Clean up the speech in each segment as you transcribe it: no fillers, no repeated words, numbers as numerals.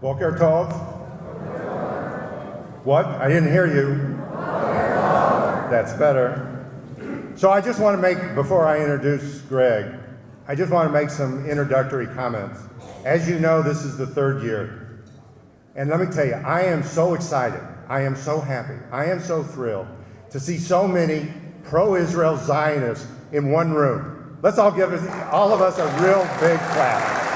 Boker Tov. What? I didn't hear you. That's better. So I just want to make, before I introduce Greg, I just want to make some introductory comments. As you know, this is the third year. And let me tell you, I am so excited. I am so happy. I am so thrilled to see so many pro-Israel Zionists in one room. Let's all give all of us a real big clap.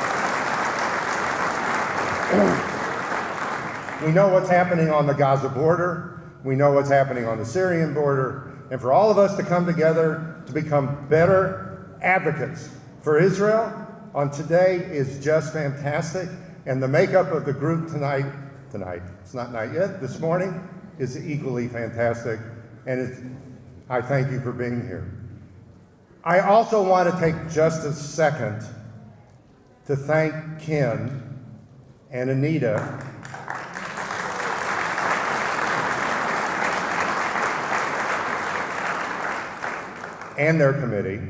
We know what's happening on the Gaza border. We know what's happening on the Syrian border. And for all of us to come together to become better advocates for Israel on today is just fantastic. And the makeup of the group tonight, it's not night yet, this morning, is equally fantastic. And I thank you for being here. I also want to take just a second to thank Ken and Anita and their committee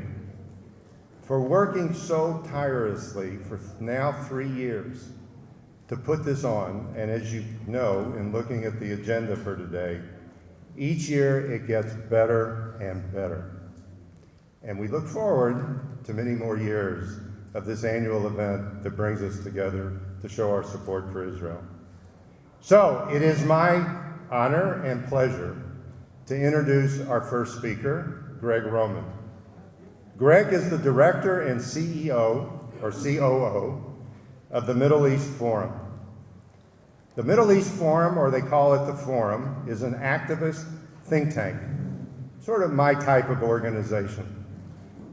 for working so tirelessly for now 3 years to put this on. And as you know, in looking at the agenda for today, each year it gets better and better. And we look forward to many more years of this annual event that brings us together to show our support for Israel. So it is my honor and pleasure to introduce our first speaker, Greg Roman. Greg is the director and CEO, or COO, of the Middle East Forum. The Middle East Forum, or they call it the Forum, is an activist think tank, sort of my type of organization.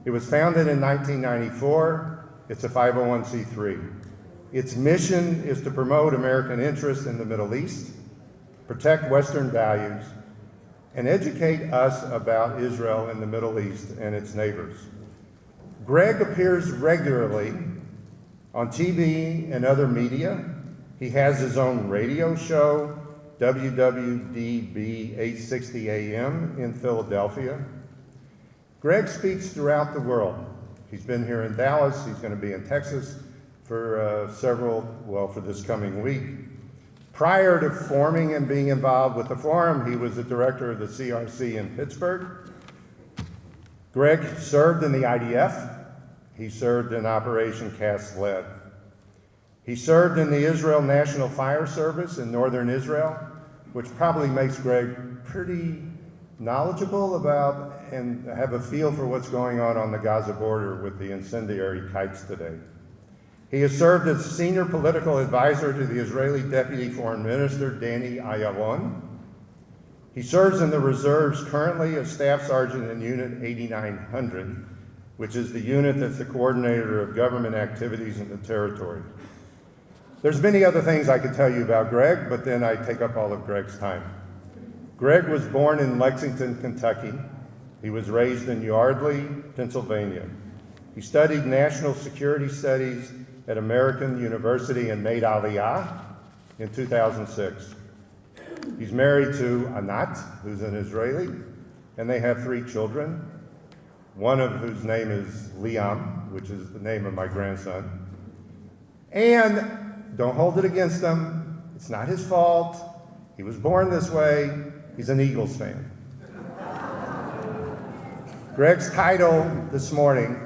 It was founded in 1994. It's a 501c3. Its mission is to promote American interests in the Middle East, protect Western values, and educate us about Israel and the Middle East and its neighbors. Greg appears regularly on TV and other media. He has his own radio show, WWDB 860 AM in Philadelphia. Greg speaks throughout the world. He's been here in Dallas. He's going to be in Texas for for this coming week. Prior to forming and being involved with the Forum, he was the director of the CRC in Pittsburgh. Greg served in the IDF. He served in Operation Cast Lead. He served in the Israel National Fire Service in northern Israel, which probably makes Greg pretty knowledgeable about and have a feel for what's going on the Gaza border with the incendiary kites today. He has served as senior political advisor to the Israeli Deputy Foreign Minister, Danny Ayalon. He serves in the reserves currently as Staff Sergeant in Unit 8900, which is the unit that's the coordinator of government activities in the territory. There's many other things I could tell you about Greg, but then I take up all of Greg's time. Greg was born in Lexington, Kentucky. He was raised in Yardley, Pennsylvania. He studied national security studies at American University and made Aliyah in 2006. He's married to Anat, who's an Israeli, and they have 3 children, one of whose name is Liam, which is the name of my grandson. And don't hold it against him. It's not his fault. He was born this way. He's an Eagles fan. Greg's title this morning,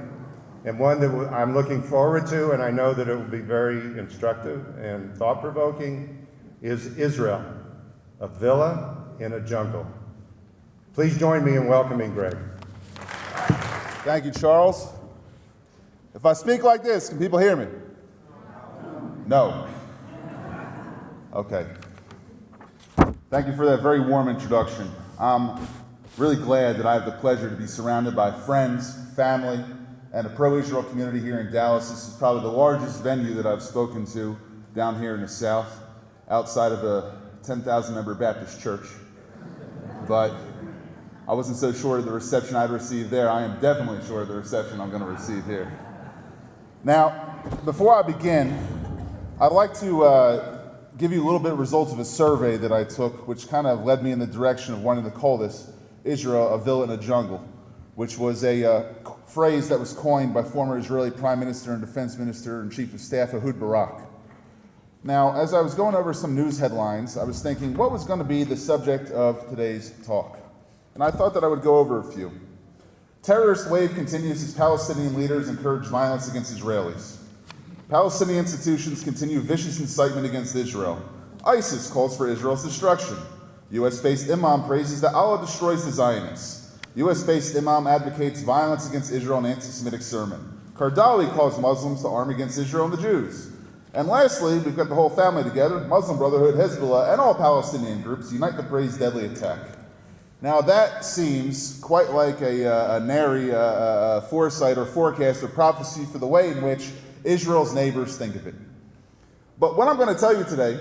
and one that I'm looking forward to, and I know that it will be very instructive and thought-provoking, is Israel, a villa in a jungle. Please join me in welcoming Greg. Thank you, Charles. If I speak like this, can people hear me? No. Okay. Thank you for that very warm introduction. I'm really glad that I have the pleasure to be surrounded by friends, family, and a pro-Israel community here in Dallas. This is probably the largest venue that I've spoken to down here in the South, outside of a 10,000-member Baptist church. But I wasn't so sure of the reception I'd receive there. I am definitely sure of the reception I'm going to receive here. Now, before I begin, I'd like to give you a little bit of results of a survey that I took, which kind of led me in the direction of wanting to call this Israel a villa in a jungle, which was a phrase that was coined by former Israeli Prime Minister and Defense Minister and Chief of Staff Ehud Barak. Now, as I was going over some news headlines, I was thinking what was going to be the subject of today's talk. And I thought that I would go over a few. Terrorist wave continues as Palestinian leaders encourage violence against Israelis. Palestinian institutions continue vicious incitement against Israel. ISIS calls for Israel's destruction. U.S.-based imam praises that Allah destroys the Zionists. U.S.-based imam advocates violence against Israel in anti-Semitic sermon. Kardawi calls Muslims to arm against Israel and the Jews. And lastly, we've got the whole family together, Muslim Brotherhood, Hezbollah, and all Palestinian groups unite to praise deadly attack. Now that seems quite like a nary foresight or forecast or prophecy for the way in which Israel's neighbors think of it. But what I'm going to tell you today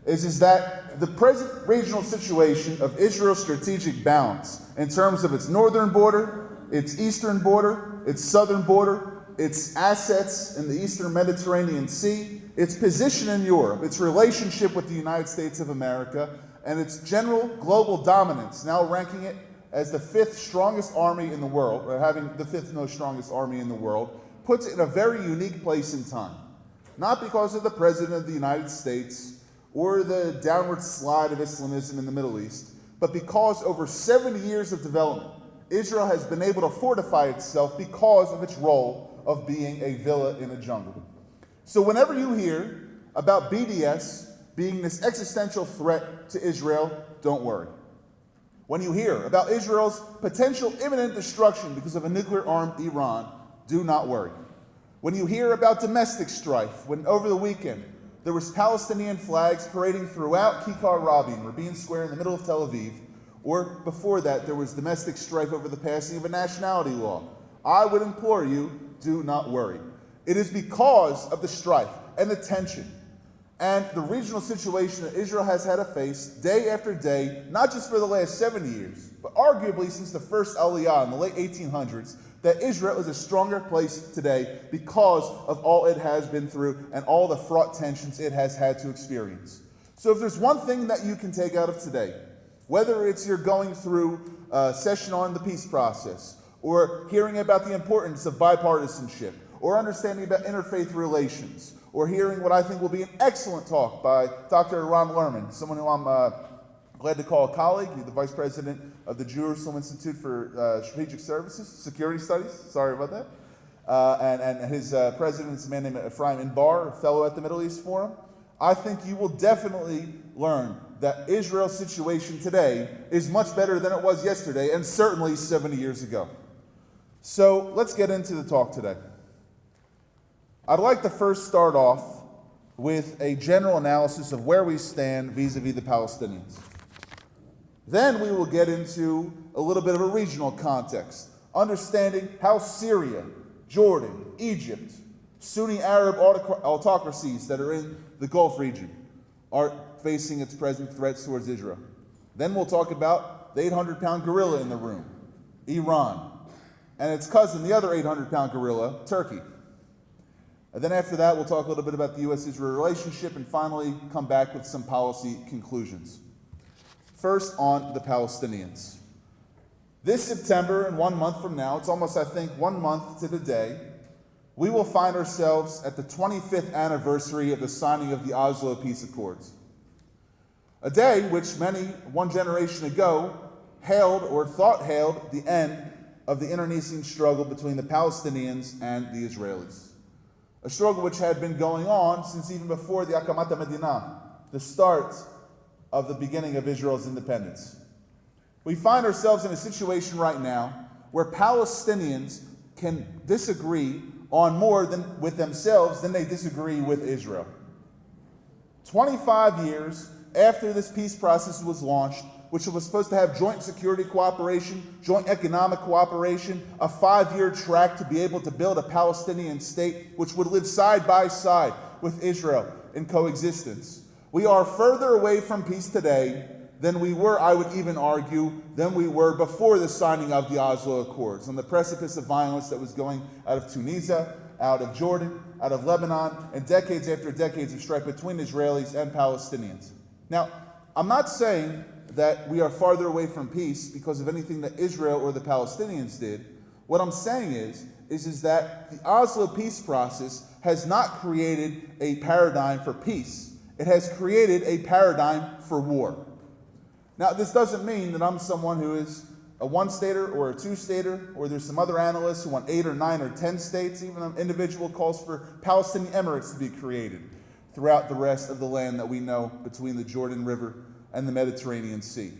is that the present regional situation of Israel's strategic balance in terms of its northern border, its eastern border, its southern border, its assets in the eastern Mediterranean Sea, its position in Europe, its relationship with the United States of America, and its general global dominance, now ranking it as the fifth strongest army in the world, or having the fifth most strongest army in the world, puts it in a very unique place in time. Not because of the President of the United States or the downward slide of Islamism in the Middle East, but because over 70 years of development, Israel has been able to fortify itself because of its role of being a villa in a jungle. So whenever you hear about BDS being this existential threat to Israel, don't worry. When you hear about Israel's potential imminent destruction because of a nuclear-armed Iran, do not worry. When you hear about domestic strife, when over the weekend there was Palestinian flags parading throughout Kikar Rabin, Rabin Square in the middle of Tel Aviv, or before that there was domestic strife over the passing of a nationality law, I would implore you, do not worry. It is because of the strife and the tension and the regional situation that Israel has had to face day after day, not just for the last 70 years, but arguably since the first Aliyah in the late 1800s, that Israel is a stronger place today because of all it has been through and all the fraught tensions it has had to experience. So if there's one thing that you can take out of today, whether it's you're going through a session on the peace process, or hearing about the importance of bipartisanship, or understanding about interfaith relations, or hearing what I think will be an excellent talk by Dr. Ron Lerman, someone who I'm glad to call a colleague. He's the vice president of the Jerusalem Institute for Strategic Services, Security Studies, sorry about that. And his president is a man named Ephraim Inbar, a fellow at the Middle East Forum. I think you will definitely learn that Israel's situation today is much better than it was yesterday, and certainly 70 years ago. So let's get into the talk today. I'd like to first start off with a general analysis of where we stand vis-a-vis the Palestinians. Then we will get into a little bit of a regional context, understanding how Syria, Jordan, Egypt, Sunni Arab autocracies that are in the Gulf region are facing its present threats towards Israel. Then we'll talk about the 800-pound gorilla in the room, Iran, and its cousin, the other 800-pound gorilla, Turkey. And then after that, we'll talk a little bit about the U.S.-Israel relationship and finally come back with some policy conclusions. First, on the Palestinians. This September, and 1 month from now, it's almost, I think, 1 month to the day, we will find ourselves at the 25th anniversary of the signing of the Oslo Peace Accords. A day which many, one generation ago, hailed or thought hailed the end of the internecine struggle between the Palestinians and the Israelis. A struggle which had been going on since even before the Akamat HaMedina, the start of the beginning of Israel's independence. We find ourselves in a situation right now where Palestinians can disagree on more than with themselves than they disagree with Israel. 25 years after this peace process was launched, which was supposed to have joint security cooperation, joint economic cooperation, a 5-year track to be able to build a Palestinian state which would live side by side with Israel in coexistence. We are further away from peace today than we were, I would even argue, than we were before the signing of the Oslo Accords, on the precipice of violence that was going out of Tunisia, out of Jordan, out of Lebanon, and decades after decades of strife between Israelis and Palestinians. Now, I'm not saying that we are farther away from peace because of anything that Israel or the Palestinians did. What I'm saying is that the Oslo peace process has not created a paradigm for peace. it has created a paradigm for war. Now, this doesn't mean that I'm someone who is a one-stater or a two-stater, or there's some other analysts who want 8 or 9 or 10 states. Even an individual calls for Palestinian Emirates to be created throughout the rest of the land that we know between the Jordan River and the Mediterranean Sea.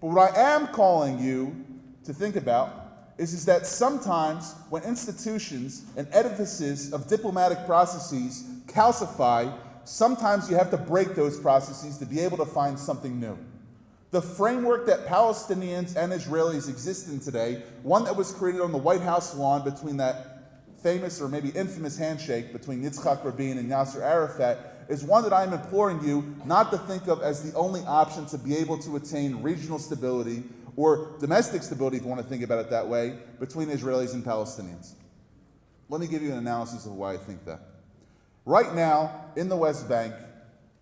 But what I am calling you to think about is that sometimes when institutions and edifices of diplomatic processes calcify, sometimes you have to break those processes to be able to find something new. The framework that Palestinians and Israelis exist in today, one that was created on the White House lawn between that famous or maybe infamous handshake between Yitzhak Rabin and Yasser Arafat, is one that I'm imploring you not to think of as the only option to be able to attain regional stability or domestic stability, if you want to think about it that way, between Israelis and Palestinians. Let me give you an analysis of why I think that. Right now, in the West Bank,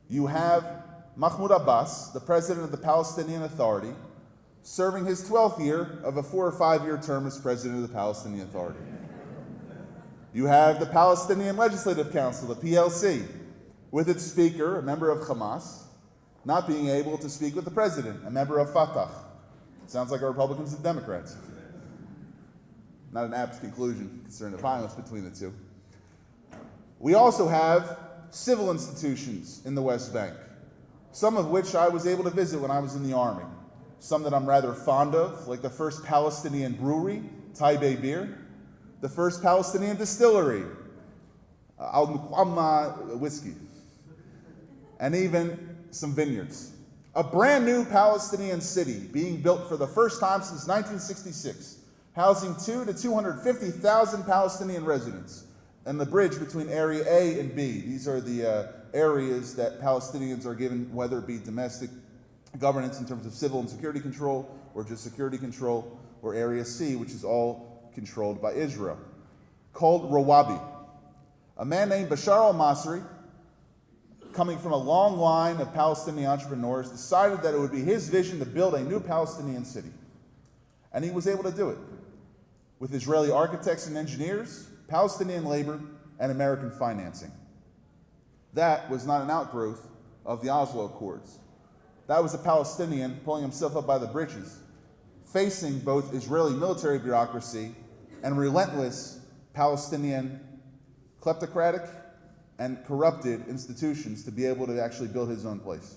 you have Mahmoud Abbas, the president of the Palestinian Authority, serving his 12th year of a 4 or 5 year term as president of the Palestinian Authority. You have the Palestinian Legislative Council, the PLC, with its speaker, a member of Hamas, not being able to speak with the president, a member of Fatah. Sounds like our Republicans and Democrats. Not an apt conclusion concerning the violence between the two. We also have civil institutions in the West Bank, some of which I was able to visit when I was in the Army. Some that I'm rather fond of, like the first Palestinian brewery, Taibeh Beer, the first Palestinian distillery, Al-Muqamma whiskey, and even some vineyards. A brand new Palestinian city being built for the first time since 1966, housing 200,000 to 250,000 Palestinian residents, and the bridge between Area A and B. These are the areas that Palestinians are given, whether it be domestic governance in terms of civil and security control, or just security control, or Area C, which is all controlled by Israel, called Rawabi. A man named Bashar al-Masri, coming from a long line of Palestinian entrepreneurs, decided that it would be his vision to build a new Palestinian city. And he was able to do it with Israeli architects and engineers, Palestinian labor, and American financing. That was not an outgrowth of the Oslo Accords. That was a Palestinian pulling himself up by the britches, facing both Israeli military bureaucracy and relentless Palestinian kleptocratic and corrupted institutions to be able to actually build his own place.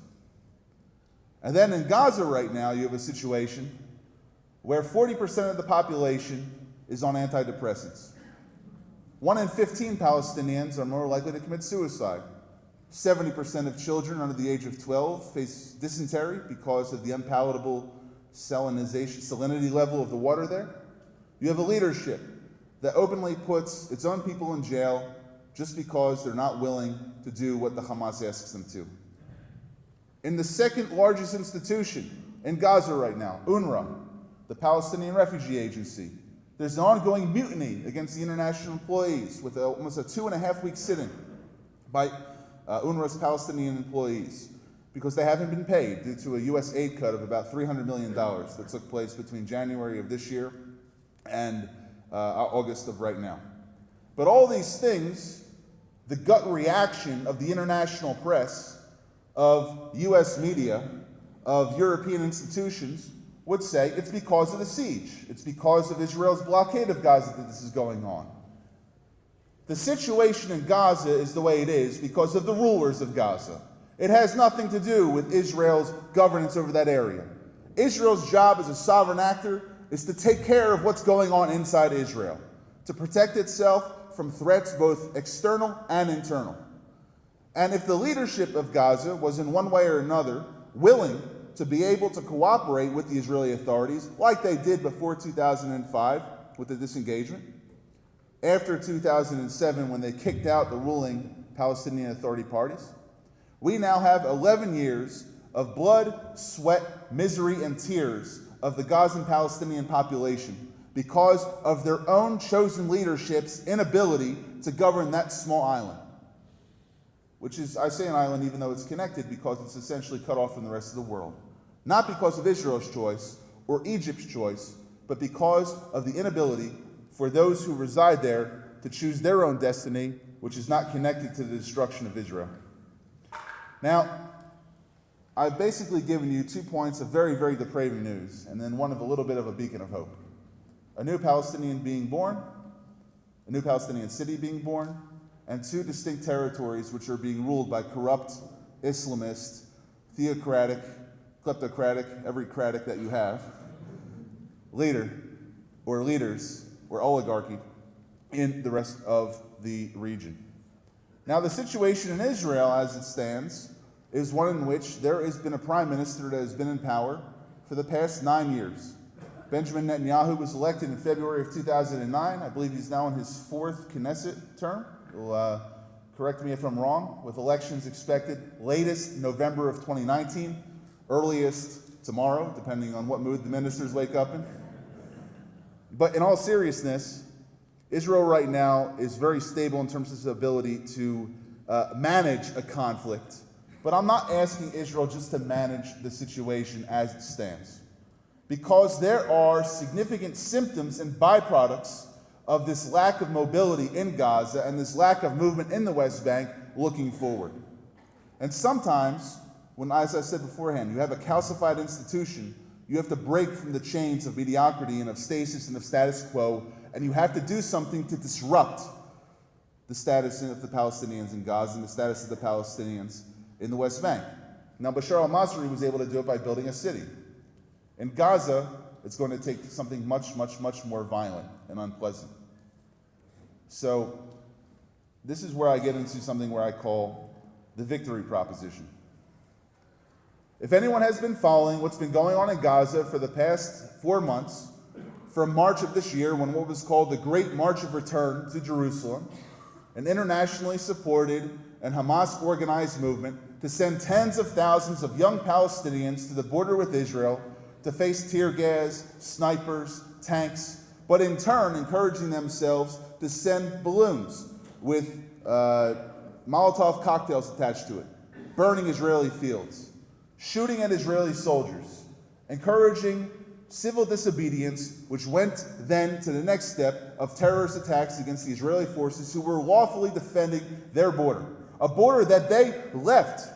And then in Gaza right now, you have a situation where 40% of the population is on antidepressants. 1 in 15 Palestinians are more likely to commit suicide. 70% of children under the age of 12 face dysentery because of the unpalatable salinity level of the water there. You have a leadership that openly puts its own people in jail just because they're not willing to do what the Hamas asks them to. In the second largest institution in Gaza right now, UNRWA, the Palestinian Refugee Agency, there's an ongoing mutiny against the international employees with almost a 2.5-week sit-in by UNRWA's Palestinian employees because they haven't been paid due to a U.S. aid cut of about $300 million that took place between January of this year and August of right now. But all these things, the gut reaction of the international press, of U.S. media, of European institutions, would say it's because of the siege. It's because of Israel's blockade of Gaza that this is going on. The situation in Gaza is the way it is because of the rulers of Gaza. It has nothing to do with Israel's governance over that area. Israel's job as a sovereign actor is to take care of what's going on inside Israel, to protect itself from threats both external and internal. And if the leadership of Gaza was in one way or another willing to be able to cooperate with the Israeli authorities, like they did before 2005 with the disengagement, after 2007 when they kicked out the ruling Palestinian Authority parties, we now have 11 years of blood, sweat, misery, and tears of the Gazan Palestinian population because of their own chosen leadership's inability to govern that small island. Which is, I say an island even though it's connected because it's essentially cut off from the rest of the world. Not because of Israel's choice or Egypt's choice, but because of the inability for those who reside there to choose their own destiny, which is not connected to the destruction of Israel. Now, I've basically given you 2 points of very, very depraving news, and then one of a little bit of a beacon of hope. A new Palestinian being born, a new Palestinian city being born, and 2 distinct territories which are being ruled by corrupt, Islamist, theocratic, kleptocratic, every cratic that you have, leader, or leaders, or oligarchy in the rest of the region. Now, the situation in Israel as it stands is one in which there has been a prime minister that has been in power for the past 9 years. Benjamin Netanyahu was elected in February of 2009. I believe he's now in his 4th Knesset term. He'll correct me if I'm wrong, with elections expected latest November of 2019, earliest tomorrow, depending on what mood the ministers wake up in. But in all seriousness, Israel right now is very stable in terms of its ability to manage a conflict. But I'm not asking Israel just to manage the situation as it stands, because there are significant symptoms and byproducts of this lack of mobility in Gaza and this lack of movement in the West Bank looking forward. And sometimes, when, as I said beforehand, you have a calcified institution, you have to break from the chains of mediocrity and of stasis and of status quo, and you have to do something to disrupt the status of the Palestinians in Gaza and the status of the Palestinians in the West Bank. Now, Bashar al-Masri was able to do it by building a city. In Gaza, it's going to take something much, much, much more violent and unpleasant. So, this is where I get into something where I call the victory proposition. If anyone has been following what's been going on in Gaza for the past 4 months, from March of this year, when what was called the Great March of Return to Jerusalem, an internationally supported and Hamas-organized movement to send tens of thousands of young Palestinians to the border with Israel to face tear gas, snipers, tanks, but in turn encouraging themselves to send balloons with Molotov cocktails attached to it, burning Israeli fields, shooting at Israeli soldiers, encouraging civil disobedience, which went then to the next step of terrorist attacks against the Israeli forces who were lawfully defending their border, a border that they left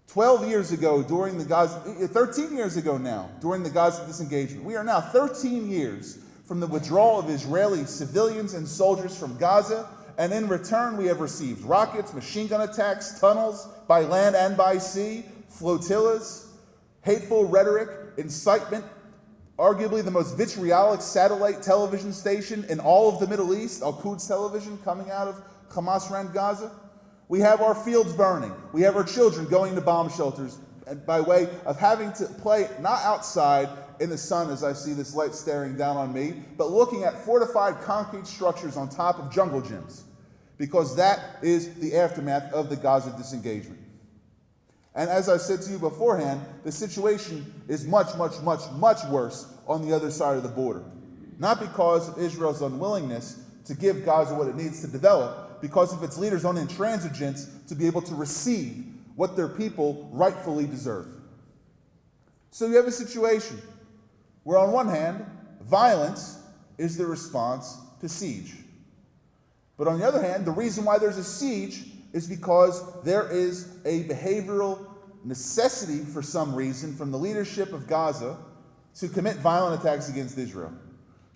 12 years ago during the Gaza, 13 years ago now, during the Gaza disengagement. We are now 13 years from the withdrawal of Israeli civilians and soldiers from Gaza, and in return we have received rockets, machine gun attacks, tunnels by land and by sea, flotillas, hateful rhetoric, incitement, arguably the most vitriolic satellite television station in all of the Middle East, Al-Quds television, coming out of Hamas-run Gaza. We have our fields burning. We have our children going to bomb shelters by way of having to play not outside in the sun as I see this light staring down on me, but looking at fortified concrete structures on top of jungle gyms, because that is the aftermath of the Gaza disengagement. And as I said to you beforehand, the situation is much, much, much, much worse on the other side of the border. Not because of Israel's unwillingness to give Gaza what it needs to develop, because of its leaders' own intransigence to be able to receive what their people rightfully deserve. So you have a situation where on one hand, violence is the response to siege. But on the other hand, the reason why there's a siege is because there is a behavioral necessity for some reason from the leadership of Gaza to commit violent attacks against Israel.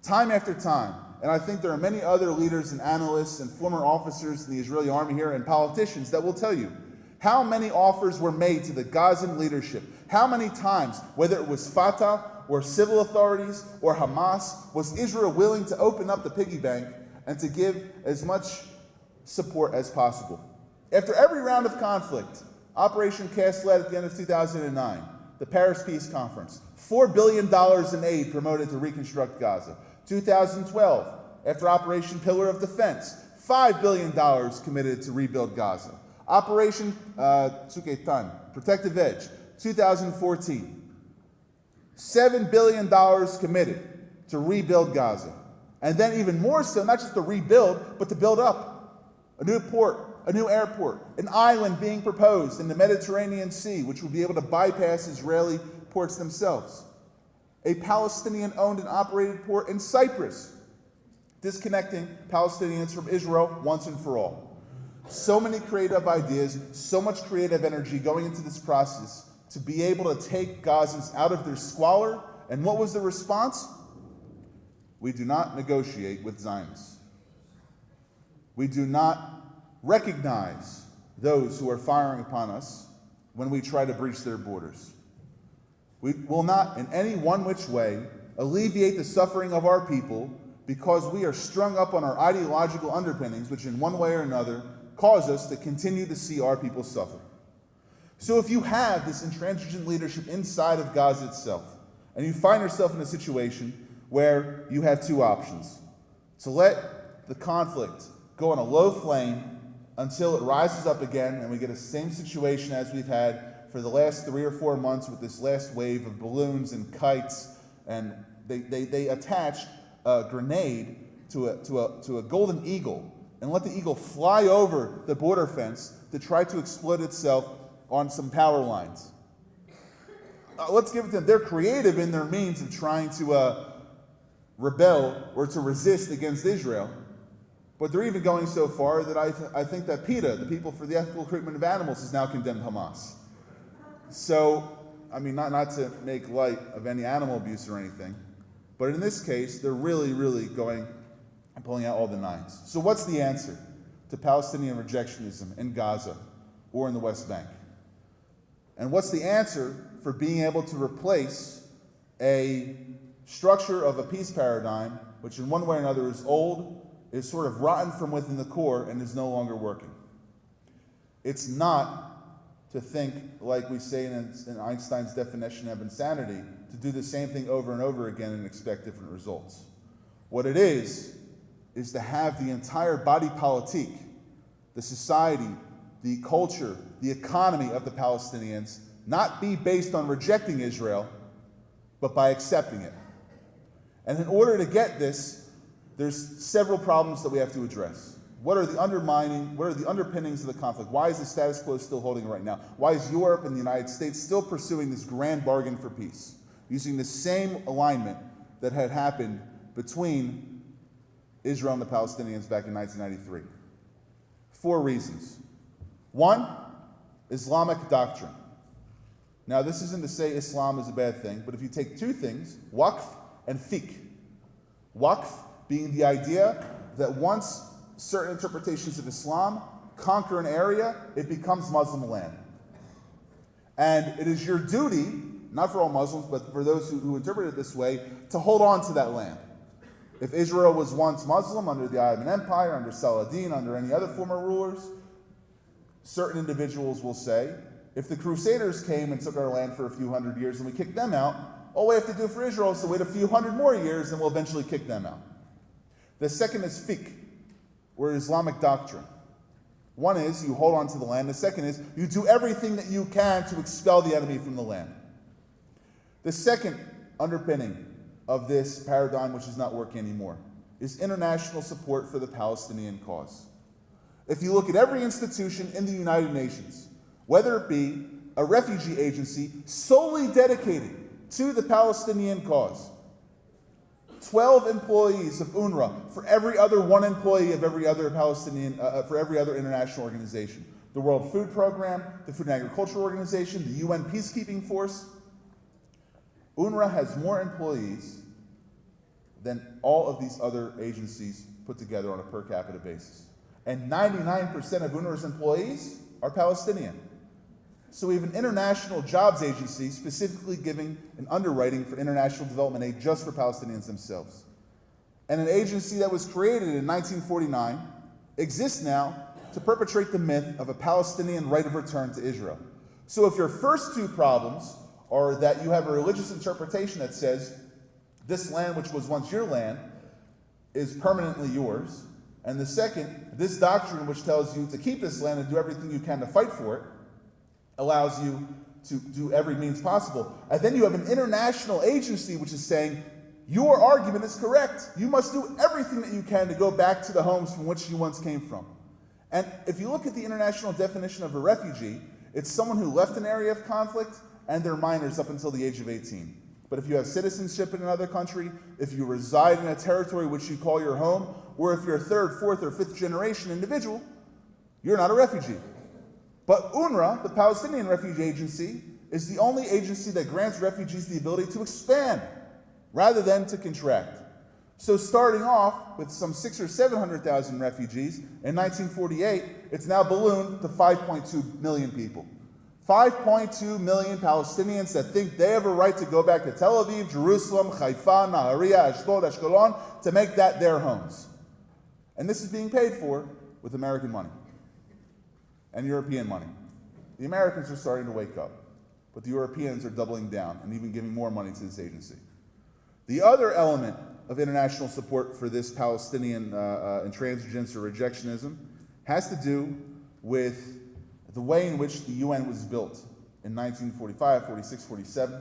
Time after time. And I think there are many other leaders and analysts and former officers in the Israeli army here and politicians that will tell you how many offers were made to the Gazan leadership. How many times, whether it was Fatah or civil authorities or Hamas, was Israel willing to open up the piggy bank and to give as much support as possible. After every round of conflict, Operation Cast Lead at the end of 2009, the Paris Peace Conference, $4 billion in aid promoted to reconstruct Gaza. 2012, after Operation Pillar of Defense, $5 billion committed to rebuild Gaza. Operation Tsuketan, Protective Edge, 2014, $7 billion committed to rebuild Gaza. And then even more so, not just to rebuild, but to build up a new port, a new airport, an island being proposed in the Mediterranean Sea, which would be able to bypass Israeli ports themselves. A Palestinian-owned and operated port in Cyprus, disconnecting Palestinians from Israel once and for all. So many creative ideas, so much creative energy going into this process to be able to take Gazans out of their squalor. And what was the response? We do not negotiate with Zionists. We do not recognize those who are firing upon us when we try to breach their borders. We will not in any one which way alleviate the suffering of our people because we are strung up on our ideological underpinnings, which in one way or another cause us to continue to see our people suffer. So if you have this intransigent leadership inside of Gaza itself, and you find yourself in a situation where you have two options: to let the conflict go on a low flame until it rises up again and we get the same situation as we've had for the last 3 or 4 months with this last wave of balloons and kites, and they attached a grenade to a golden eagle and let the eagle fly over the border fence to try to explode itself on some power lines. Let's give it to them. They're creative in their means of trying to rebel or to resist against Israel. But they're even going so far that I think that PETA, the People for the Ethical Treatment of Animals, has now condemned Hamas. So, I mean, not to make light of any animal abuse or anything, but in this case, they're really, really going and pulling out all the nines. So what's the answer to Palestinian rejectionism in Gaza or in the West Bank? And what's the answer for being able to replace a structure of a peace paradigm, which in one way or another is old, is sort of rotten from within the core, and is no longer working? It's not to think, like we say in Einstein's definition of insanity, to do the same thing over and over again and expect different results. What it is to have the entire body politique, the society, the culture, the economy of the Palestinians not be based on rejecting Israel, but by accepting it. And in order to get this, there's several problems that we have to address. What are the underpinnings of the conflict? Why is the status quo still holding right now? Why is Europe and the United States still pursuing this grand bargain for peace, using the same alignment that had happened between Israel and the Palestinians back in 1993? 4 reasons. 1, Islamic doctrine. Now, this isn't to say Islam is a bad thing, but if you take 2 things, waqf and fiqh. Waqf being the idea that once certain interpretations of Islam conquer an area, it becomes Muslim land. And it is your duty, not for all Muslims, but for those who interpret it this way, to hold on to that land. If Israel was once Muslim under the Ottoman Empire, under Saladin, under any other former rulers, certain individuals will say, if the Crusaders came and took our land for a few hundred years and we kicked them out, all we have to do for Israel is to wait a few hundred more years and we'll eventually kick them out. The second is fiqh, or Islamic doctrine. One is you hold on to the land. The second is you do everything that you can to expel the enemy from the land. The second underpinning of this paradigm, which is not working anymore, is international support for the Palestinian cause. If you look at every institution in the United Nations, whether it be a refugee agency solely dedicated to the Palestinian cause, 12 employees of UNRWA for every other 1 employee of every other for every other international organization. The World Food Program, the Food and Agriculture Organization, the UN Peacekeeping Force. UNRWA has more employees than all of these other agencies put together on a per capita basis. And 99% of UNRWA's employees are Palestinian. So we have an international jobs agency specifically giving an underwriting for international development aid just for Palestinians themselves. And an agency that was created in 1949 exists now to perpetrate the myth of a Palestinian right of return to Israel. So if your first 2 problems are that you have a religious interpretation that says this land, which was once your land, is permanently yours, and the second, this doctrine which tells you to keep this land and do everything you can to fight for it, allows you to do every means possible. And then you have an international agency which is saying, your argument is correct. You must do everything that you can to go back to the homes from which you once came from. And if you look at the international definition of a refugee, it's someone who left an area of conflict and they're minors up until the age of 18. But if you have citizenship in another country, if you reside in a territory which you call your home, or if you're a 3rd, 4th, or 5th generation individual, You're not a refugee. But UNRWA, the Palestinian Refugee Agency, is the only agency that grants refugees the ability to expand rather than to contract. So starting off with some 600,000 or 700,000 refugees, in 1948, it's now ballooned to 5.2 million people. 5.2 million Palestinians that think they have a right to go back to Tel Aviv, Jerusalem, Haifa, Nahariya, Ashdod, Ashkelon, to make that their homes. And this is being paid for with American money and European money. The Americans are starting to wake up, but the Europeans are doubling down and even giving more money to this agency. The other element of international support for this Palestinian intransigence or rejectionism has to do with the way in which the UN was built in 1945, 46, 47.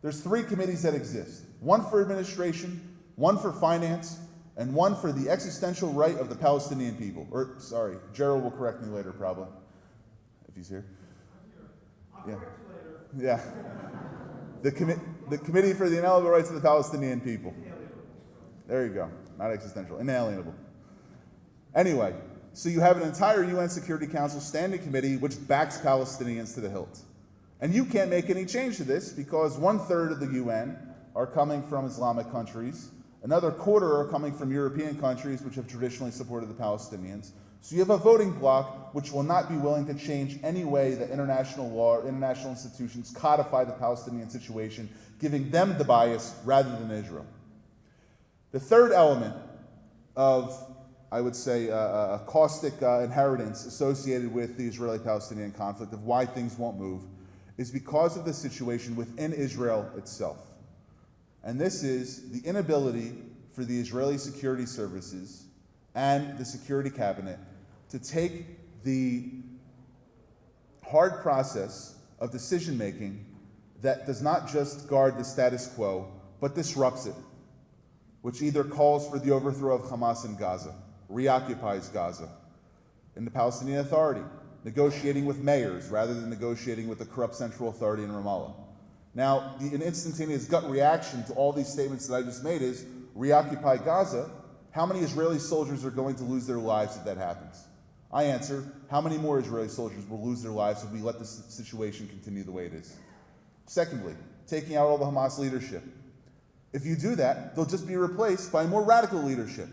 There's 3 committees that exist. One for administration, one for finance, and one for the existential right of the Palestinian people. Or, sorry, Gerald will correct me later probably, if he's here. Yeah. Yeah. The Committee for the Inalienable Rights of the Palestinian People. There you go. Not existential, inalienable. Anyway, so you have an entire UN Security Council Standing Committee which backs Palestinians to the hilt. And you can't make any change to this because 1/3 of the UN are coming from Islamic countries. Another quarter are coming from European countries which have traditionally supported the Palestinians. So you have a voting bloc which will not be willing to change any way that international law or international institutions codify the Palestinian situation, giving them the bias rather than Israel. The third element of, I would say, a caustic inheritance associated with the Israeli-Palestinian conflict of why things won't move is because of the situation within Israel itself. And this is the inability for the Israeli security services and the security cabinet to take the hard process of decision-making that does not just guard the status quo, but disrupts it, which either calls for the overthrow of Hamas in Gaza, reoccupies Gaza, in the Palestinian Authority, negotiating with mayors rather than negotiating with the corrupt central authority in Ramallah. Now, an instantaneous gut reaction to all these statements that I just made is, reoccupy Gaza, how many Israeli soldiers are going to lose their lives if that happens? I answer, how many more Israeli soldiers will lose their lives if we let this situation continue the way it is? Secondly, taking out all the Hamas leadership. If you do that, they'll just be replaced by more radical leadership.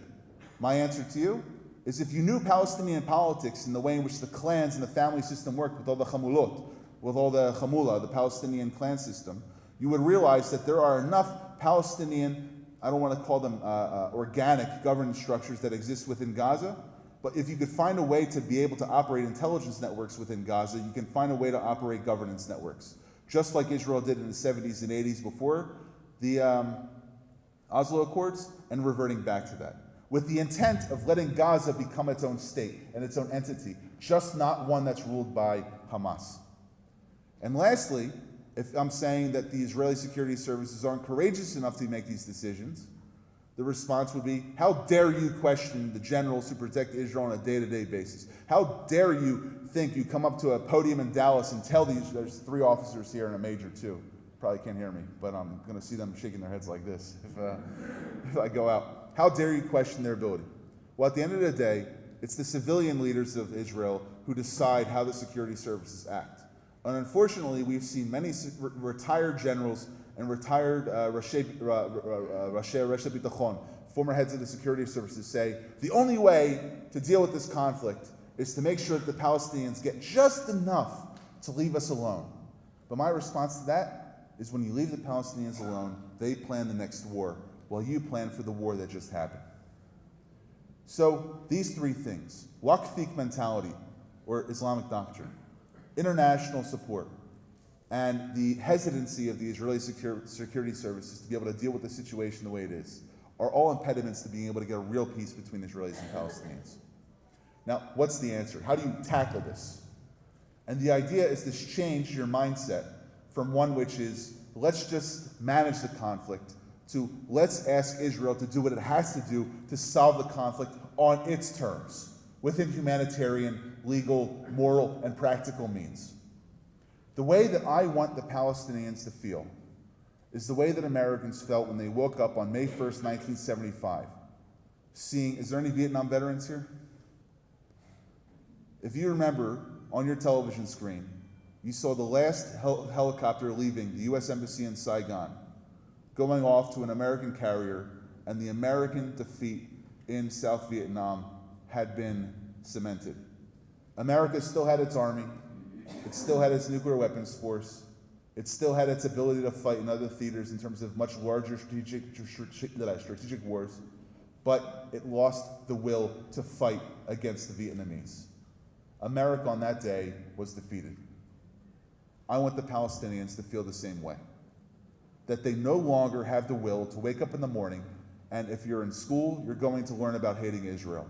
My answer to you is if you knew Palestinian politics and the way in which the clans and the family system worked with all the Hamulot, with all the Hamula, the Palestinian clan system, you would realize that there are enough Palestinian, I don't want to call them organic governance structures that exist within Gaza, but if you could find a way to be able to operate intelligence networks within Gaza, you can find a way to operate governance networks. Just like Israel did in the 70s and 80s before the Oslo Accords, and reverting back to that, with the intent of letting Gaza become its own state and its own entity, just not one that's ruled by Hamas. And lastly, if I'm saying that the Israeli security services aren't courageous enough to make these decisions, the response would be, how dare you question the generals who protect Israel on a day-to-day basis? How dare you think you come up to a podium in Dallas and tell these, there's 3 officers here and a major too. Probably can't hear me, but I'm going to see them shaking their heads like this if I go out. How dare you question their ability? Well, at the end of the day, it's the civilian leaders of Israel who decide how the security services act. And unfortunately, we've seen many retired generals and retired Rashi Bitachon, former heads of the security services, say the only way to deal with this conflict is to make sure that the Palestinians get just enough to leave us alone. But my response to that is when you leave the Palestinians alone, they plan the next war, while you plan for the war that just happened. So these 3 things, waqfiq mentality, or Islamic doctrine, international support, and the hesitancy of the Israeli security services to be able to deal with the situation the way it is, are all impediments to being able to get a real peace between Israelis and Palestinians. Now, what's the answer? How do you tackle this? And the idea is to change your mindset from one which is, let's just manage the conflict, to let's ask Israel to do what it has to do to solve the conflict on its terms, within humanitarian, legal, moral, and practical means. The way that I want the Palestinians to feel is the way that Americans felt when they woke up on May 1st, 1975, seeing, is there any Vietnam veterans here? If you remember, on your television screen, you saw the last helicopter leaving the U.S. Embassy in Saigon, going off to an American carrier, and the American defeat in South Vietnam had been cemented. America still had its army, it still had its nuclear weapons force, it still had its ability to fight in other theaters in terms of much larger strategic wars, but it lost the will to fight against the Vietnamese. America on that day was defeated. I want the Palestinians to feel the same way. That they no longer have the will to wake up in the morning, and if you're in school, you're going to learn about hating Israel.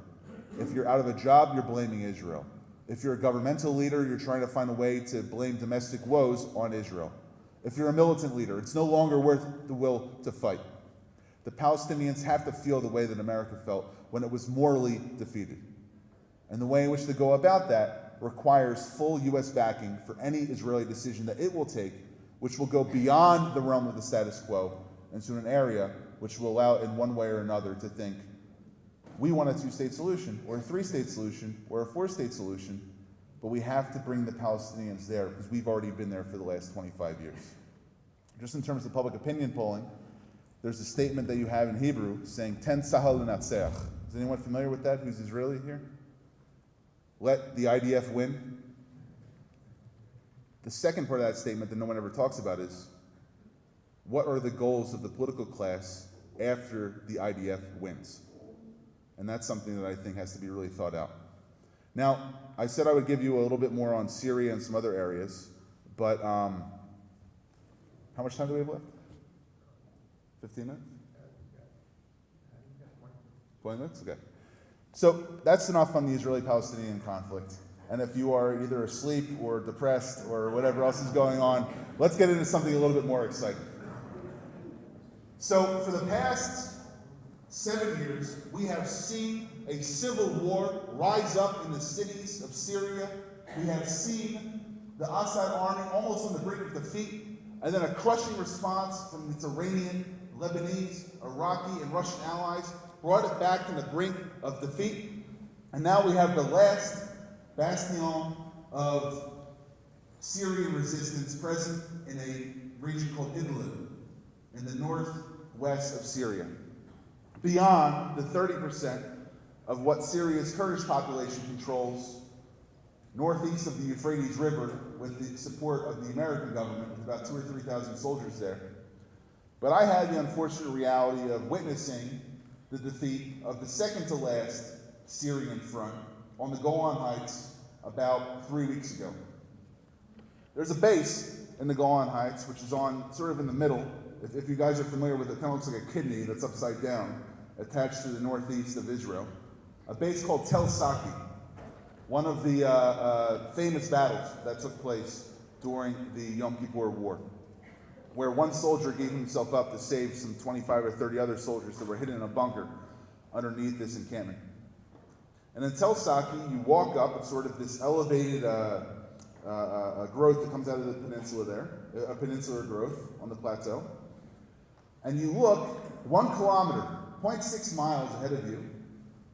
If you're out of a job, you're blaming Israel. If you're a governmental leader, you're trying to find a way to blame domestic woes on Israel. If you're a militant leader, it's no longer worth the will to fight. The Palestinians have to feel the way that America felt when it was morally defeated. And the way in which to go about that requires full U.S. backing for any Israeli decision that it will take, which will go beyond the realm of the status quo into an area which will allow in one way or another to think, we want a two-state solution, or a three-state solution, or a four-state solution, but we have to bring the Palestinians there because we've already been there for the last 25 years. Just in terms of public opinion polling, there's a statement that you have in Hebrew saying, Ten Sahal L'Natseach. Is anyone familiar with that who's Israeli here? Let the IDF win. The second part of that statement that no one ever talks about is, what are the goals of the political class after the IDF wins? And that's something that I think has to be really thought out. Now, I said I would give you a little bit more on Syria and some other areas, but how much time do we have left? 15 minutes? 20 minutes? Okay. So that's enough on the Israeli-Palestinian conflict. And if you are either asleep or depressed or whatever else is going on, let's get into something a little bit more exciting. So for the past 7 years, we have seen a civil war rise up in the cities of Syria. We have seen the Assad army almost on the brink of defeat, and then a crushing response from its Iranian, Lebanese, Iraqi, and Russian allies brought it back from the brink of defeat. And now we have the last bastion of Syrian resistance present in a region called Idlib in the northwest of Syria, beyond the 30% of what Syria's Kurdish population controls northeast of the Euphrates River with the support of the American government, with about 2,000 or 3,000 soldiers there. But I had the unfortunate reality of witnessing the defeat of the second to last Syrian front on the Golan Heights about 3 weeks ago. There's a base in the Golan Heights, which is on sort of in the middle. If you guys are familiar with it, it kind of looks like a kidney that's upside down, attached to the northeast of Israel. A base called Tel Saki, one of the famous battles that took place during the Yom Kippur War, where one soldier gave himself up to save some 25 or 30 other soldiers that were hidden in a bunker underneath this encampment. And in Tel Saki, you walk up, it's sort of this elevated growth that comes out of the peninsula there, a peninsular growth on the plateau. And you look 1 kilometer, 0.6 miles ahead of you,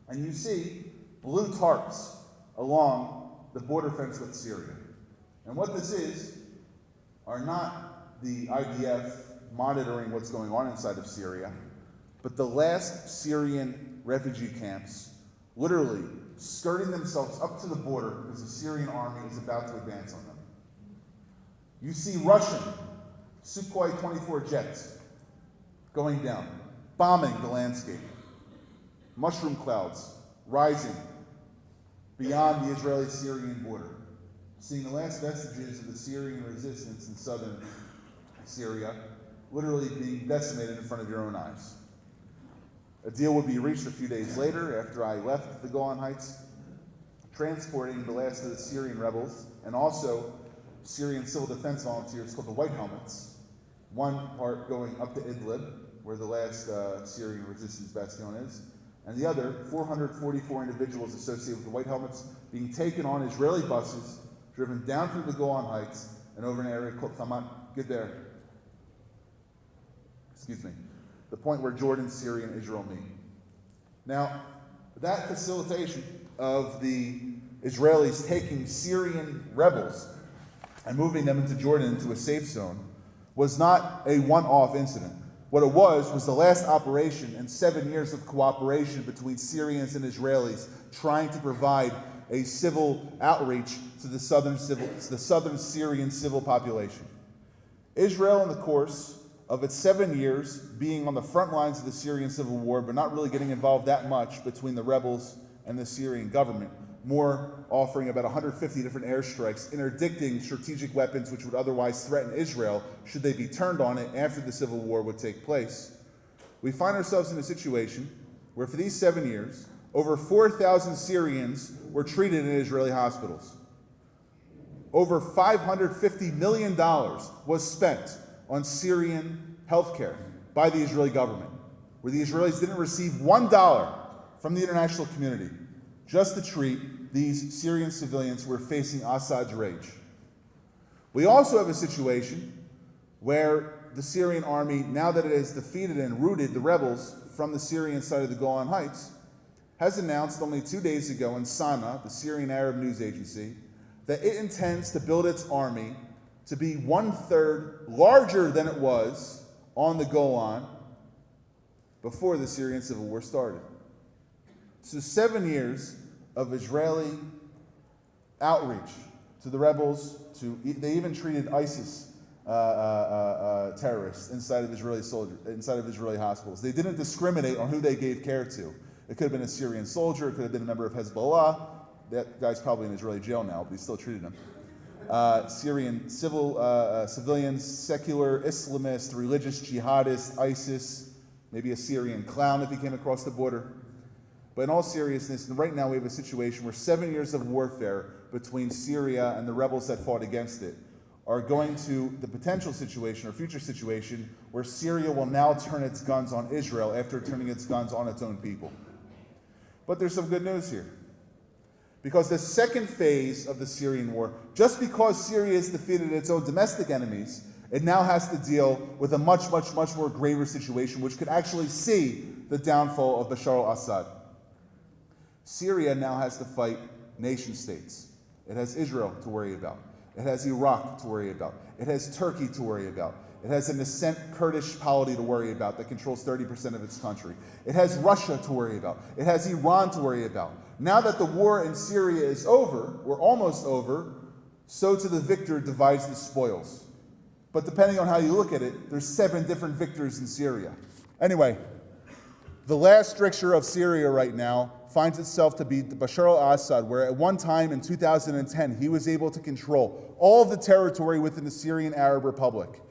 and you see blue tarps along the border fence with Syria. And what this is are not the IDF monitoring what's going on inside of Syria, but the last Syrian refugee camps literally skirting themselves up to the border because the Syrian army is about to advance on them. You see Russian Sukhoi 24 jets going down, bombing the landscape. Mushroom clouds rising beyond the Israeli-Syrian border. Seeing the last vestiges of the Syrian resistance in southern Syria literally being decimated in front of your own eyes. A deal would be reached a few days later after I left the Golan Heights, transporting the last of the Syrian rebels and also Syrian civil defense volunteers called the White Helmets, one part going up to Idlib, where the last Syrian resistance bastion is, and the other, 444 individuals associated with the White Helmets, being taken on Israeli buses, driven down through the Golan Heights and over an area called Hamat. Get there. Excuse me. The point where Jordan, Syria, and Israel meet. Now, that facilitation of the Israelis taking Syrian rebels and moving them into Jordan into a safe zone was not a one-off incident. What it was the last operation in 7 years of cooperation between Syrians and Israelis trying to provide a civil outreach to the southern Syrian civil population. Israel, in the course of its 7 years being on the front lines of the Syrian civil war, but not really getting involved that much between the rebels and the Syrian government, more offering about 150 different airstrikes, interdicting strategic weapons which would otherwise threaten Israel should they be turned on it after the civil war would take place. We find ourselves in a situation where for these 7 years, over 4,000 Syrians were treated in Israeli hospitals. Over $550 million was spent on Syrian healthcare by the Israeli government, where the Israelis didn't receive $1 from the international community just to treat these Syrian civilians who are facing Assad's rage. We also have a situation where the Syrian army, now that it has defeated and routed the rebels from the Syrian side of the Golan Heights, has announced only 2 days ago in Sana, the Syrian Arab news agency, that it intends to build its army to be 1/3 larger than it was on the Golan before the Syrian civil war started. So 7 years of Israeli outreach to the rebels, they even treated ISIS terrorists inside of Israeli hospitals. They didn't discriminate on who they gave care to. It could have been a Syrian soldier, it could have been a member of Hezbollah. That guy's probably in Israeli jail now, but he still treated him. Syrian civilians, secular Islamists, religious jihadists, ISIS, maybe a Syrian clown if he came across the border. But in all seriousness, right now we have a situation where 7 years of warfare between Syria and the rebels that fought against it are going to the potential situation or future situation where Syria will now turn its guns on Israel after turning its guns on its own people. But there's some good news here. Because the second phase of the Syrian war, just because Syria has defeated its own domestic enemies, it now has to deal with a much, much, much more graver situation, which could actually see the downfall of Bashar al-Assad. Syria now has to fight nation states. It has Israel to worry about. It has Iraq to worry about. It has Turkey to worry about. It has a nascent Kurdish polity to worry about that controls 30% of its country. It has Russia to worry about. It has Iran to worry about. Now that the war in Syria is over, or almost over, so to the victor divides the spoils. But depending on how you look at it, there's 7 different victors in Syria. Anyway, the last stricture of Syria right now finds itself to be Bashar al-Assad, where at one time in 2010, he was able to control all of the territory within the Syrian Arab Republic.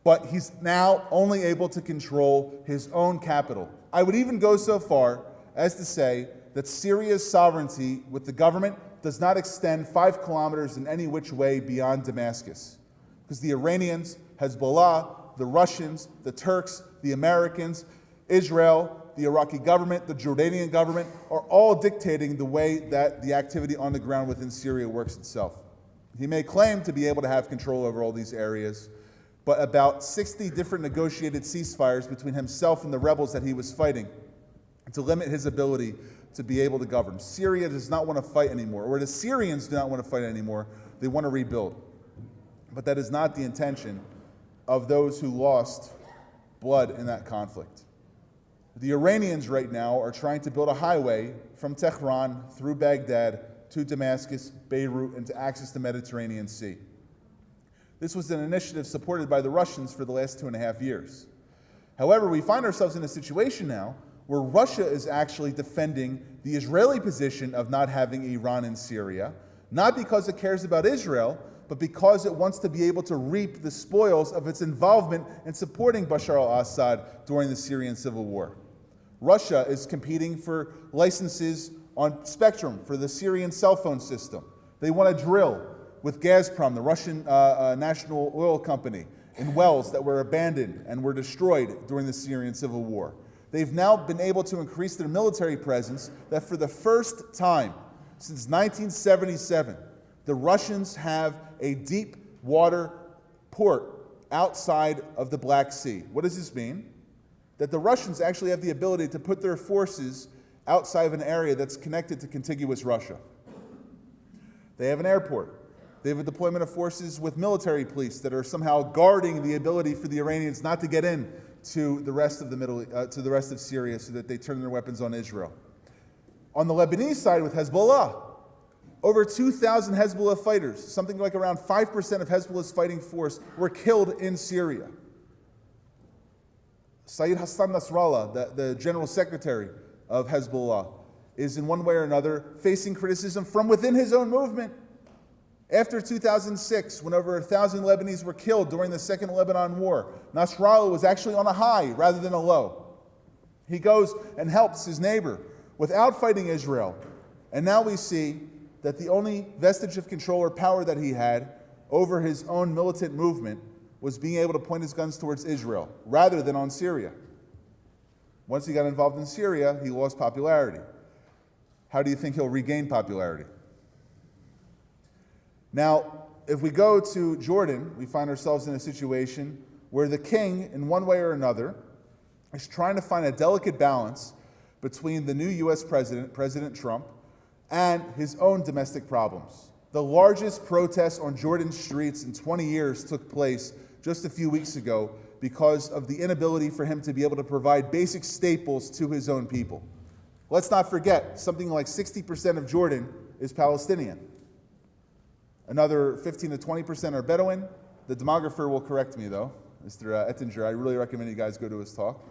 But he's now only able to control his own capital. I would even go so far as to say that Syria's sovereignty with the government does not extend 5 kilometers in any which way beyond Damascus. Because the Iranians, Hezbollah, the Russians, the Turks, the Americans, Israel, the Iraqi government, the Jordanian government are all dictating the way that the activity on the ground within Syria works itself. He may claim to be able to have control over all these areas, but about 60 different negotiated ceasefires between himself and the rebels that he was fighting to limit his ability to be able to govern. Syria does not want to fight anymore, or the Syrians do not want to fight anymore. They want to rebuild. But that is not the intention of those who lost blood in that conflict. The Iranians right now are trying to build a highway from Tehran through Baghdad to Damascus, Beirut, and to access the Mediterranean Sea. This was an initiative supported by the Russians for the last 2.5 years. However, we find ourselves in a situation now where Russia is actually defending the Israeli position of not having Iran in Syria, not because it cares about Israel, but because it wants to be able to reap the spoils of its involvement in supporting Bashar al-Assad during the Syrian civil war. Russia is competing for licenses on spectrum for the Syrian cell phone system. They want to drill with Gazprom, the Russian national oil company, in wells that were abandoned and were destroyed during the Syrian civil war. They've now been able to increase their military presence that for the first time since 1977, the Russians have a deep water port outside of the Black Sea. What does this mean? That the Russians actually have the ability to put their forces outside of an area that's connected to contiguous Russia. They have an airport. They have a deployment of forces with military police that are somehow guarding the ability for the Iranians not to get in to the rest of to the rest of Syria, so that they turn their weapons on Israel. On the Lebanese side with Hezbollah, over 2,000 Hezbollah fighters, something like around 5% of Hezbollah's fighting force, were killed in Syria. Sayyid Hassan Nasrallah, the general secretary of Hezbollah, is in one way or another facing criticism from within his own movement. After 2006, when over 1,000 Lebanese were killed during the Second Lebanon War, Nasrallah was actually on a high rather than a low. He goes and helps his neighbor without fighting Israel. And now we see that the only vestige of control or power that he had over his own militant movement was being able to point his guns towards Israel rather than on Syria. Once he got involved in Syria, he lost popularity. How do you think he'll regain popularity? Now, if we go to Jordan, we find ourselves in a situation where the king, in one way or another, is trying to find a delicate balance between the new U.S. president, President Trump, and his own domestic problems. The largest protests on Jordan streets in 20 years took place just a few weeks ago because of the inability for him to be able to provide basic staples to his own people. Let's not forget, something like 60% of Jordan is Palestinian. Another 15 to 20% are Bedouin. The demographer will correct me though, Mr. Ettinger. I really recommend you guys go to his talk.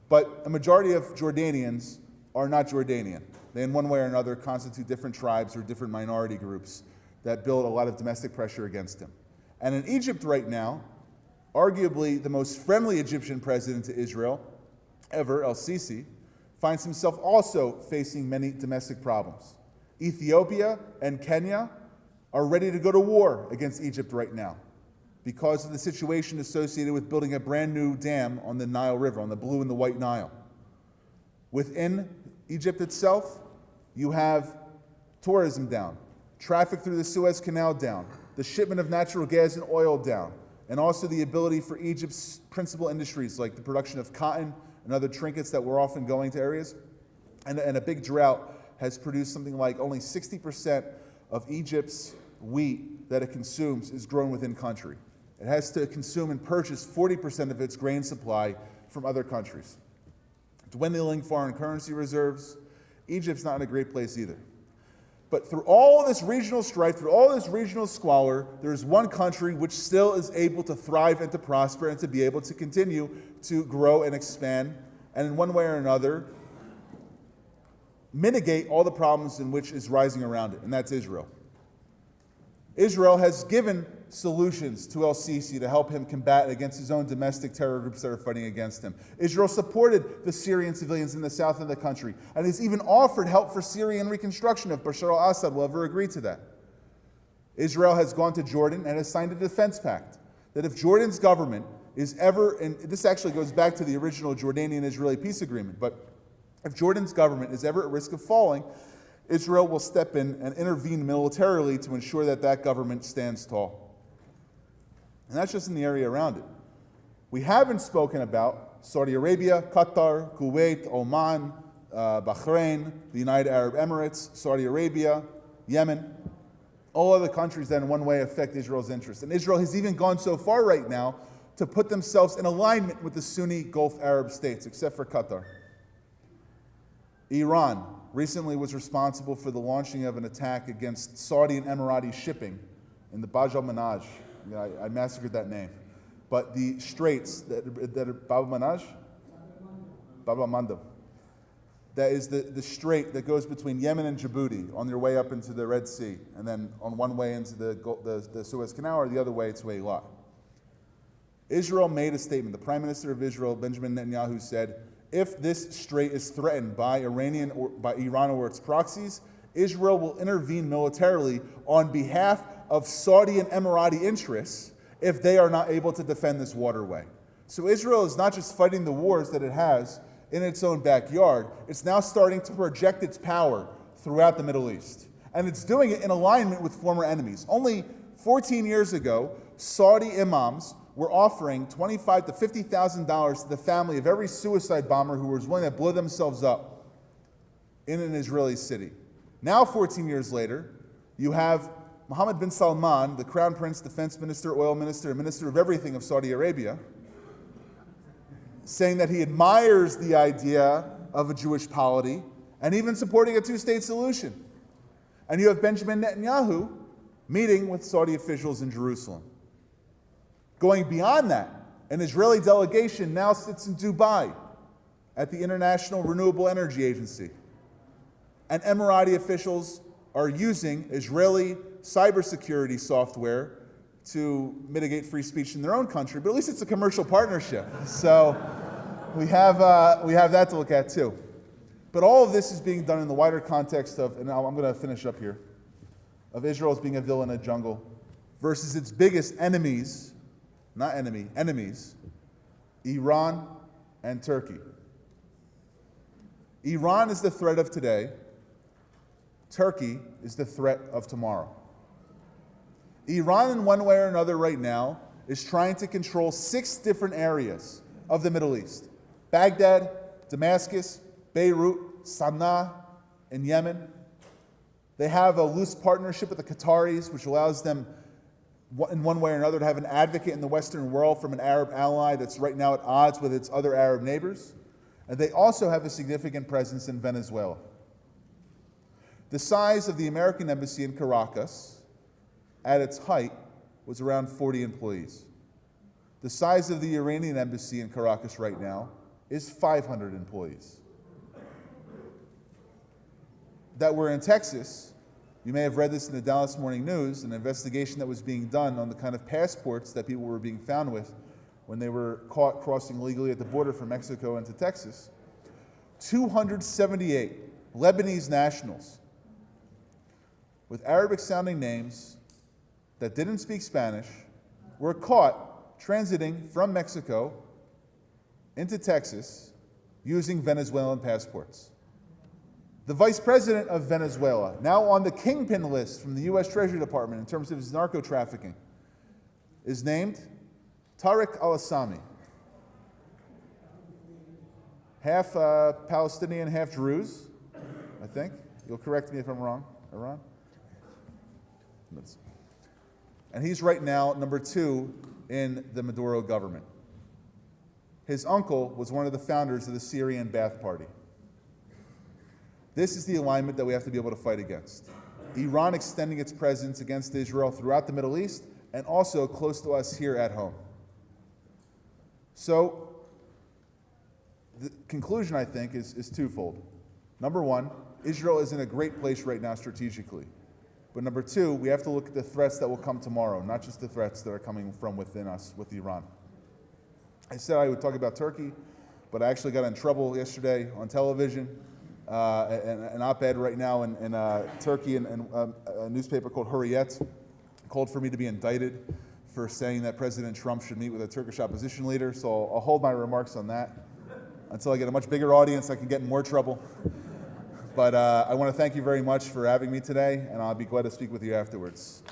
But a majority of Jordanians are not Jordanian. They in one way or another constitute different tribes or different minority groups that build a lot of domestic pressure against him. And in Egypt right now, arguably the most friendly Egyptian president to Israel ever, El-Sisi, finds himself also facing many domestic problems. Ethiopia and Kenya are ready to go to war against Egypt right now because of the situation associated with building a brand new dam on the Nile River, on the Blue and the White Nile. Within Egypt itself, you have tourism down, traffic through the Suez Canal down, the shipment of natural gas and oil down, and also the ability for Egypt's principal industries like the production of cotton and other trinkets that were often going to areas. And a big drought has produced something like only 60% of Egypt's wheat that it consumes is grown within country. It has to consume and purchase 40% of its grain supply from other countries. Dwindling foreign currency reserves. Egypt's not in a great place either. But through all this regional strife, through all this regional squalor, there's one country which still is able to thrive and to prosper and to be able to continue to grow and expand, and in one way or another, mitigate all the problems in which is rising around it, and that's Israel. Israel has given solutions to El-Sisi to help him combat against his own domestic terror groups that are fighting against him. Israel supported the Syrian civilians in the south of the country, and has even offered help for Syrian reconstruction if Bashar al-Assad will ever agree to that. Israel has gone to Jordan and has signed a defense pact that if Jordan's government is ever, and this actually goes back to the original Jordanian-Israeli peace agreement, but if Jordan's government is ever at risk of falling, Israel will step in and intervene militarily to ensure that that government stands tall. And that's just in the area around it. We haven't spoken about Saudi Arabia, Qatar, Kuwait, Oman, Bahrain, the United Arab Emirates, Saudi Arabia, Yemen, all other countries that in one way affect Israel's interests. And Israel has even gone so far right now to put themselves in alignment with the Sunni Gulf Arab states, except for Qatar. Iran recently was responsible for the launching of an attack against Saudi and Emirati shipping in the Bab al-Manaj. I massacred that name. But the straits that are Bab al-Manaj? Bab al-Mandab. That is the strait that goes between Yemen and Djibouti on their way up into the Red Sea, and then on one way into the Suez Canal or the other way to Eilat. Israel made a statement. The Prime Minister of Israel, Benjamin Netanyahu, said, if this strait is threatened by Iran or its proxies, Israel will intervene militarily on behalf of Saudi and Emirati interests if they are not able to defend this waterway. So Israel is not just fighting the wars that it has in its own backyard, it's now starting to project its power throughout the Middle East. And it's doing it in alignment with former enemies. Only 14 years ago, Saudi imams were offering $25,000 to $50,000 to the family of every suicide bomber who was willing to blow themselves up in an Israeli city. Now, 14 years later, you have Mohammed bin Salman, the Crown Prince, Defense Minister, Oil Minister, and Minister of Everything of Saudi Arabia, saying that he admires the idea of a Jewish polity and even supporting a two-state solution. And you have Benjamin Netanyahu meeting with Saudi officials in Jerusalem. Going beyond that, an Israeli delegation now sits in Dubai at the International Renewable Energy Agency. And Emirati officials are using Israeli cybersecurity software to mitigate free speech in their own country, but at least it's a commercial partnership. So we have that to look at too. But all of this is being done in the wider context of, and I'm going to finish up here, of Israel as being a villain in a jungle versus its biggest enemies, not enemy, enemies, Iran and Turkey. Iran is the threat of today. Turkey is the threat of tomorrow. Iran, in one way or another right now, is trying to control 6 different areas of the Middle East: Baghdad, Damascus, Beirut, Sana'a, and Yemen. They have a loose partnership with the Qataris, which allows them, in one way or another, to have an advocate in the Western world from an Arab ally that's right now at odds with its other Arab neighbors. And they also have a significant presence in Venezuela. The size of the American embassy in Caracas, at its height, was around 40 employees. The size of the Iranian embassy in Caracas right now is 500 employees. That we're in Texas, you may have read this in the Dallas Morning News, an investigation that was being done on the kind of passports that people were being found with when they were caught crossing illegally at the border from Mexico into Texas. 278 Lebanese nationals with Arabic-sounding names that didn't speak Spanish were caught transiting from Mexico into Texas using Venezuelan passports. The vice president of Venezuela, now on the kingpin list from the U.S. Treasury Department in terms of his narco-trafficking, is named Tariq al-Assami. Half Palestinian, half Druze, I think. You'll correct me if I'm wrong. Iran? And he's right now number 2 in the Maduro government. His uncle was one of the founders of the Syrian Ba'ath Party. This is the alignment that we have to be able to fight against. Iran extending its presence against Israel throughout the Middle East and also close to us here at home. So the conclusion, I think, is twofold. Number one, Israel is in a great place right now strategically. But number 2, we have to look at the threats that will come tomorrow, not just the threats that are coming from within us with Iran. I said I would talk about Turkey, but I actually got in trouble yesterday on television. An op-ed right now in Turkey, and a newspaper called Hurriyet called for me to be indicted for saying that President Trump should meet with a Turkish opposition leader. So I'll hold my remarks on that until I get a much bigger audience. I can get in more trouble. But I want to thank you very much for having me today, and I'll be glad to speak with you afterwards.